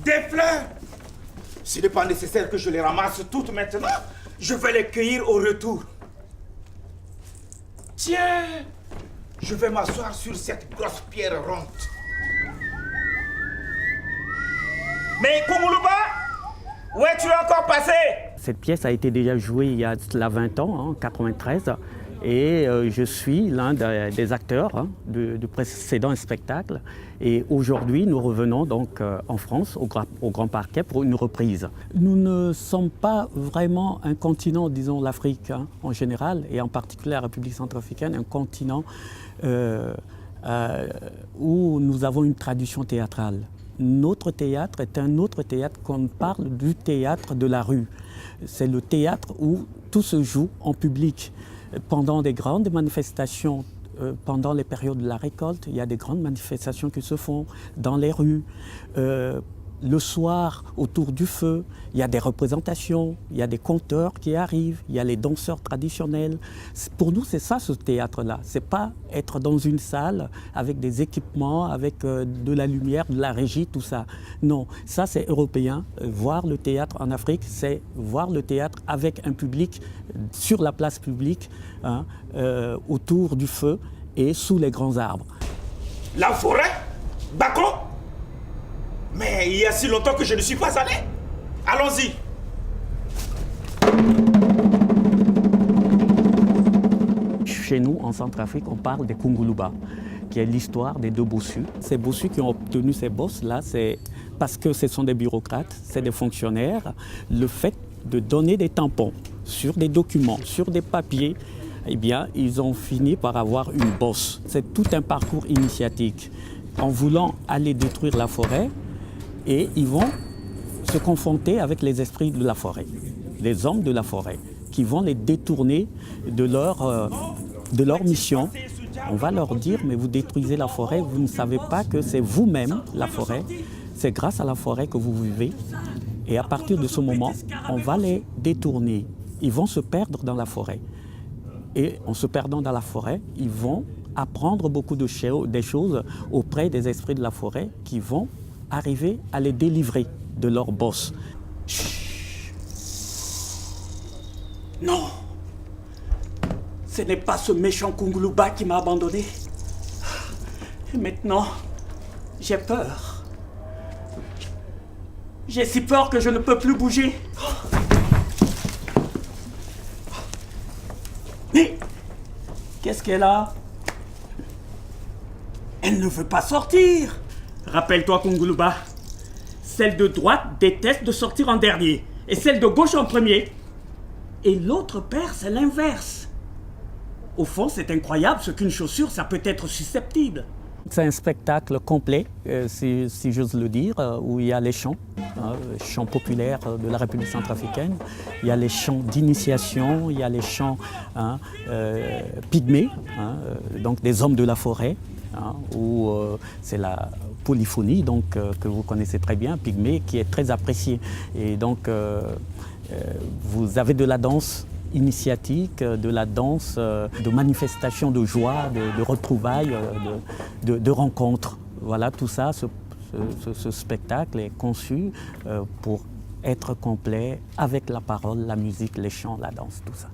Des fleurs. S'il n'est pas nécessaire que je les ramasse toutes maintenant, je vais les cueillir au retour. Tiens, je vais m'asseoir sur cette grosse pierre ronde. Mais Kunguluba, où es-tu encore passé? Cette pièce a été déjà jouée il y a 20 ans, en 1993, et je suis l'un des acteurs du précédent spectacle. Et aujourd'hui, nous revenons donc en France, au Grand Parquet, pour une reprise. Nous ne sommes pas vraiment un continent, disons l'Afrique en général, et en particulier la République centrafricaine, un continent où nous avons une tradition théâtrale. Notre théâtre est un autre théâtre qu'on parle du théâtre de la rue. C'est le théâtre où tout se joue en public. Pendant des grandes manifestations, pendant les périodes de la récolte, il y a des grandes manifestations qui se font dans les rues. Le soir, autour du feu, il y a des représentations, il y a des conteurs qui arrivent, il y a les danseurs traditionnels. Pour nous, c'est ça ce théâtre-là. C'est pas être dans une salle avec des équipements, avec de la lumière, de la régie, tout ça. Non, ça c'est européen. Voir le théâtre en Afrique, c'est voir le théâtre avec un public sur la place publique, autour du feu et sous les grands arbres. La forêt? Bako? Mais il y a si longtemps que je ne suis pas allé. Allons-y. Chez nous, en Centrafrique, on parle des Kunguluba, qui est l'histoire des deux bossus. Ces bossus qui ont obtenu ces bosses-là, c'est parce que ce sont des bureaucrates, c'est des fonctionnaires. Le fait de donner des tampons sur des documents, sur des papiers, eh bien, ils ont fini par avoir une bosse. C'est tout un parcours initiatique. En voulant aller détruire la forêt, et ils vont se confronter avec les esprits de la forêt, les hommes de la forêt, qui vont les détourner de leur mission. On va leur dire, mais vous détruisez la forêt, vous ne savez pas que c'est vous-même la forêt, c'est grâce à la forêt que vous vivez. Et à partir de ce moment, on va les détourner. Ils vont se perdre dans la forêt. Et en se perdant dans la forêt, ils vont apprendre beaucoup des choses auprès des esprits de la forêt qui vont arriver à les délivrer de leur boss. Chut. Non, ce n'est pas ce méchant Kunguluba qui m'a abandonné. Et maintenant, j'ai peur. J'ai si peur que je ne peux plus bouger. Mais qu'est-ce qu'elle a? Elle ne veut pas sortir. Rappelle-toi, Kunguluba, celle de droite déteste de sortir en dernier, et celle de gauche en premier. Et l'autre paire, c'est l'inverse. Au fond, c'est incroyable ce qu'une chaussure, ça peut être susceptible. C'est un spectacle complet, si j'ose le dire, où il y a les chants populaires de la République centrafricaine, il y a les chants d'initiation, il y a les chants pygmées, donc des hommes de la forêt, où c'est la polyphonie donc, que vous connaissez très bien, pygmée, qui est très appréciée. Et donc, vous avez de la danse initiatique, de la danse, de manifestations de joie, de retrouvailles, de rencontres. Voilà, tout ça, ce spectacle est conçu pour être complet avec la parole, la musique, les chants, la danse, tout ça.